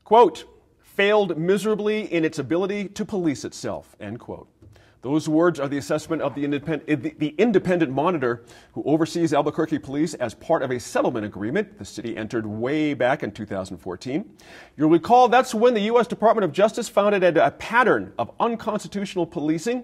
Quote, failed miserably in its ability to police itself, end quote. Those words are the assessment of the independent monitor who oversees Albuquerque Police as part of a settlement agreement the city entered way back in 2014. You'll recall that's when the U.S. Department of Justice found it had a pattern of unconstitutional policing.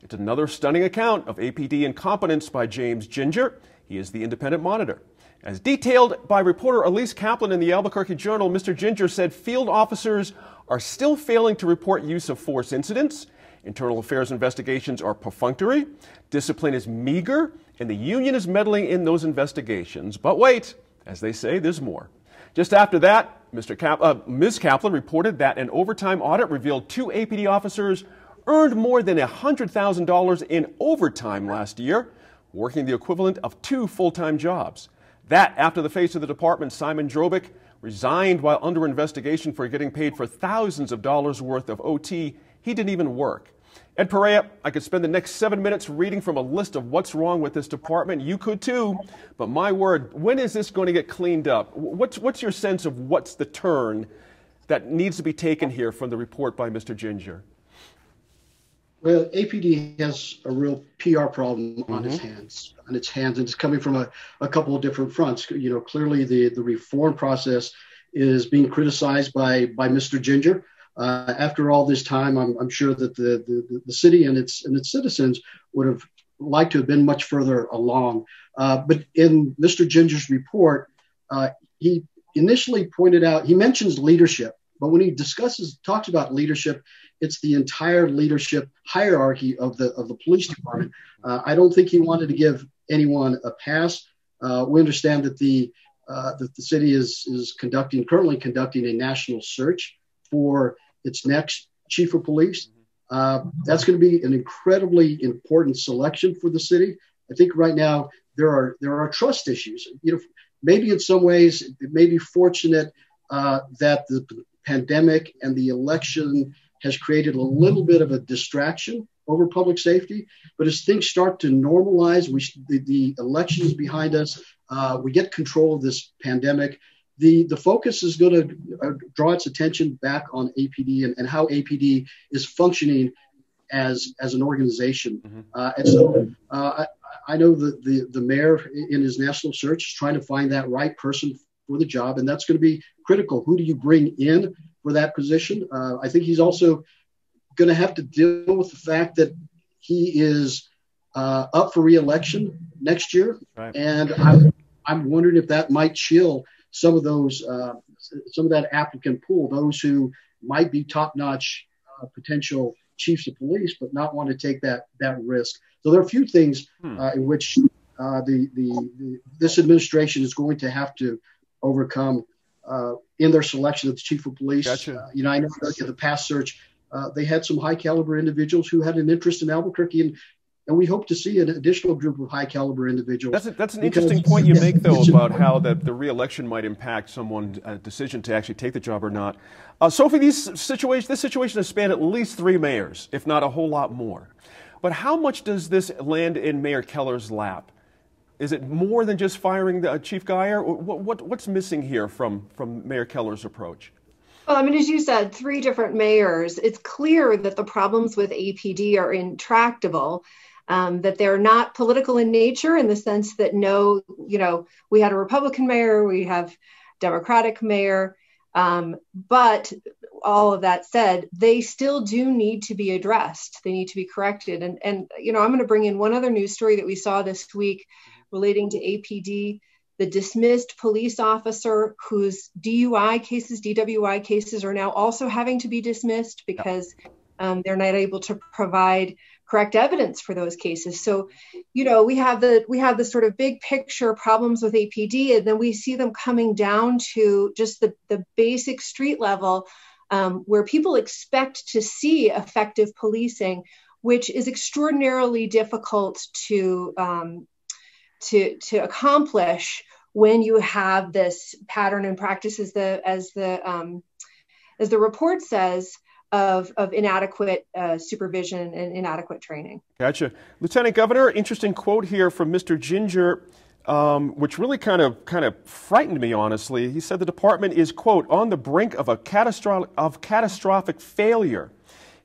It's another stunning account of APD incompetence by James Ginger. He is the independent monitor. As detailed by reporter Elise Kaplan in the Albuquerque Journal, Mr. Ginger said field officers are still failing to report use of force incidents. Internal affairs investigations are perfunctory. Discipline is meager, and the union is meddling in those investigations. But wait, as they say, there's more. Just after that, Ms. Kaplan reported that an overtime audit revealed 2 APD officers earned more than $100,000 in overtime last year, working the equivalent of 2 full-time jobs. That after the face of the department, Simon Drobick, resigned while under investigation for getting paid for thousands of dollars worth of OT he didn't even work. Ed Perea, I could spend the next 7 minutes reading from a list of what's wrong with this department. You could too, but my word, when is this going to get cleaned up? What's your sense of what's the turn that needs to be taken here from the report by Mr. Ginger? Well, APD has a real PR problem on its hands, and it's coming from a couple of different fronts. You know, clearly the reform process is being criticized by Mr. Ginger. After all this time, I'm sure that the city and its citizens would have liked to have been much further along. But in Mr. Ginger's report, he initially pointed out, he mentions leadership, but when he talks about leadership, it's the entire leadership hierarchy of the police department. I don't think he wanted to give anyone a pass. We understand that the city is currently conducting a national search for its next chief of police. That's going to be an incredibly important selection for the city. I think right now there are trust issues. You know, maybe in some ways it may be fortunate that the pandemic and the election has created a little bit of a distraction over public safety. But as things start to normalize, the election is behind us. We get control of this pandemic. The focus is going to draw its attention back on APD and how APD is functioning as an organization. And so I know that the mayor in his national search is trying to find that right person for the job, and that's going to be critical. Who do you bring in for that position? I think he's also going to have to deal with the fact that he is up for re-election next year, right. And I'm wondering if that might chill some of that applicant pool, those who might be top-notch potential chiefs of police, but not want to take that risk. So there are a few things in which this administration is going to have to overcome in their selection of the chief of police. Gotcha. I know in the past search, they had some high-caliber individuals who had an interest in Albuquerque, and we hope to see an additional group of high-caliber individuals. That's an interesting point you make, though, about how the re-election might impact someone's decision to actually take the job or not. Sophie, this situation has spanned at least 3 mayors, if not a whole lot more. But how much does this land in Mayor Keller's lap? Is it more than just firing the Chief Geyer? What's missing here from Mayor Keller's approach? Well, I mean, as you said, 3 different mayors. It's clear that the problems with APD are intractable. That they're not political in nature in the sense that we had a Republican mayor, we have Democratic mayor, but all of that said, they still do need to be addressed. They need to be corrected. And I'm going to bring in one other news story that we saw this week relating to APD, the dismissed police officer whose DUI cases are now also having to be dismissed because they're not able to provide correct evidence for those cases. So, we have the sort of big picture problems with APD, and then we see them coming down to just the basic street level where people expect to see effective policing, which is extraordinarily difficult to accomplish when you have this pattern and practice as the report says of inadequate supervision and inadequate training. Gotcha. Lieutenant Governor, interesting quote here from Mr. Ginger. which really kind of frightened me, honestly. He said the department is, quote, on the brink of a catastrophic failure,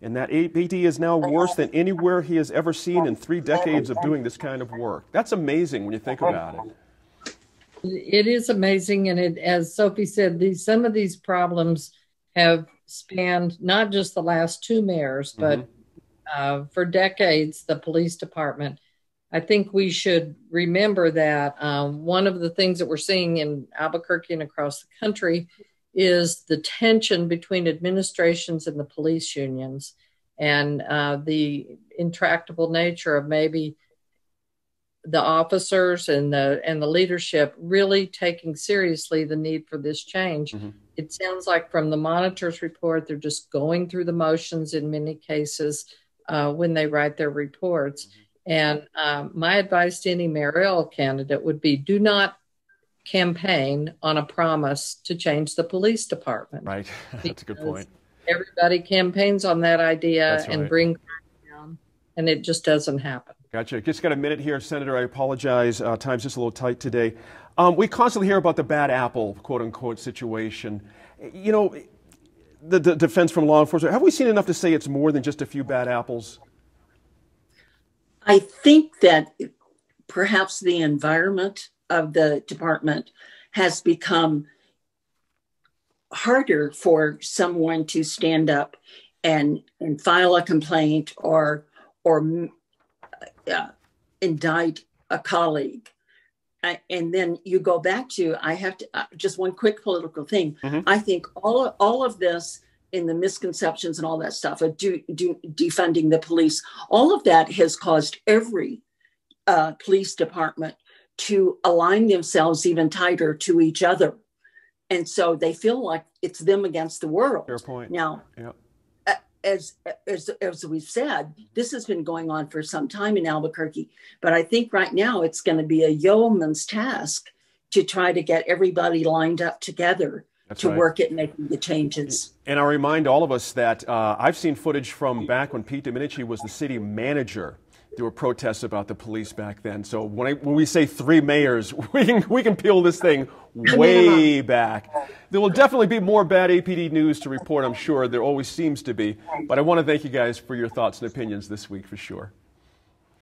and that APD is now worse than anywhere he has ever seen in 3 decades of doing this kind of work. That's amazing when you think about it. It is amazing, and it, as Sophie said, some of these problems have spanned not just the last 2 mayors, but for decades, the police department. I think we should remember that one of the things that we're seeing in Albuquerque and across the country is the tension between administrations and the police unions, and the intractable nature of maybe the officers and the leadership really taking seriously the need for this change. It sounds like from the monitor's report, they're just going through the motions in many cases when they write their reports. And my advice to any mayoral candidate would be, do not campaign on a promise to change the police department. Right, that's a good point. Everybody campaigns on that idea That's and right. brings it down, and it just doesn't happen. Gotcha. Just got a minute here, Senator. I apologize. Time's just a little tight today. We constantly hear about the bad apple, quote unquote, situation. You know, the defense from law enforcement. Have we seen enough to say it's more than just a few bad apples? I think that perhaps the environment of the department has become harder for someone to stand up and file a complaint or indict a colleague. And then you go back to, I have to, just one quick political thing. I think all of this in the misconceptions and all that stuff of defunding the police, all of that has caused every police department to align themselves even tighter to each other. And so they feel like it's them against the world. Fair point. Now, Yep. as we've said, this has been going on for some time in Albuquerque, but I think right now it's going to be a yeoman's task to try to get everybody lined up together. That's to right. Work at making the changes. And I remind all of us that I've seen footage from back when Pete Domenici was the city manager. There were protests about the police back then. So when we say 3 mayors, we can peel this thing way back. There will definitely be more bad APD news to report, I'm sure. There always seems to be. But I want to thank you guys for your thoughts and opinions this week for sure.